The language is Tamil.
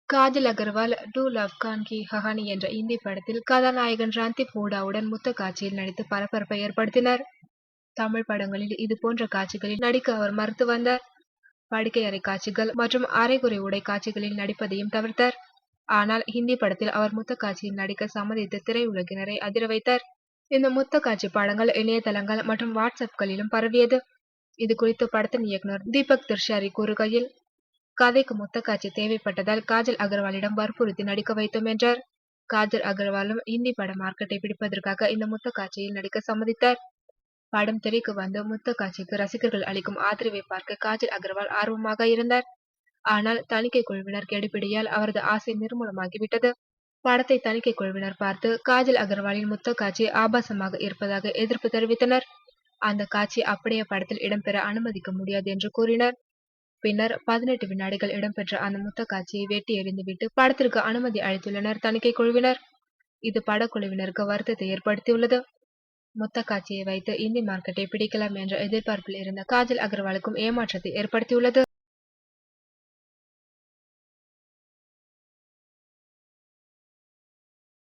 காஜல் அகர்வால் டூ லவ் கான் கி கஹானி என்ற இந்தி படத்தில் கதாநாயகன் ரன்தீப் ஹூடாவுடன் முத்த காட்சியில் நடித்து பரபரப்பை ஏற்படுத்தினார். தமிழ் படங்களில் இதுபோன்ற காட்சிகளில் நடிக்க அவர் மறுத்து வந்தார். படுக்கை அறை காட்சிகள் மற்றும் அரைகுறை உடை காட்சிகளில் நடிப்பதையும் தவிர்த்தார். ஆனால் ஹிந்தி படத்தில் அவர் முத்த காட்சியில் நடிக்க சம்மதித்து திரையுலகினரை அதிர வைத்தார். இந்த முத்த காட்சி படங்கள் இணையதளங்கள் மற்றும் வாட்ஸ்அப்களிலும் பரவியது. இது குறித்து படத்தின் இயக்குனர் தீபக் திர்ஷாரி கூறுகையில், கதைக்கு முத்த காட்சி தேவைப்பட்டதால் காஜல் அகர்வாலிடம் வற்புறுத்தி நடிக்க வைத்தோம் என்றார். காஜல் அகர்வாலும் இந்தி பட மார்க்கெட்டை பிடிப்பதற்காக இந்த முத்த காட்சியில் நடிக்க சம்மதித்தார். படம் திரைக்கு வந்து முத்த காட்சிக்கு ரசிகர்கள் அளிக்கும் ஆதரவை பார்க்க காஜல் அகர்வால் ஆர்வமாக இருந்தார். ஆனால் தணிக்கை குழுவினர் கெடுபிடியால் அவரது ஆசை நிர்மூலமாகிவிட்டது. படத்தை தணிக்கை குழுவினர் பார்த்து காஜல் அகர்வாலின் முத்த காட்சி ஆபாசமாக இருப்பதாக எதிர்ப்பு தெரிவித்தனர். அந்த காட்சி அப்படியே படத்தில் இடம்பெற அனுமதிக்க முடியாது என்று கூறினர். பின்னர் 18 வினாடிகள் இடம்பெற்ற அந்த முத்த காட்சியை வெட்டி எறிந்துவிட்டு படத்திற்கு அனுமதி அளித்துள்ளனர் தணிக்கை குழுவினர். இது படக்குழுவினருக்கு வருத்தத்தை ஏற்படுத்தியுள்ளது. முத்த காட்சியை வைத்து இந்தி மார்க்கெட்டை பிடிக்கலாம் என்ற எதிர்பார்ப்பில் இருந்த காஜல் அகர்வாலுக்கும் ஏமாற்றத்தை ஏற்படுத்தியுள்ளது.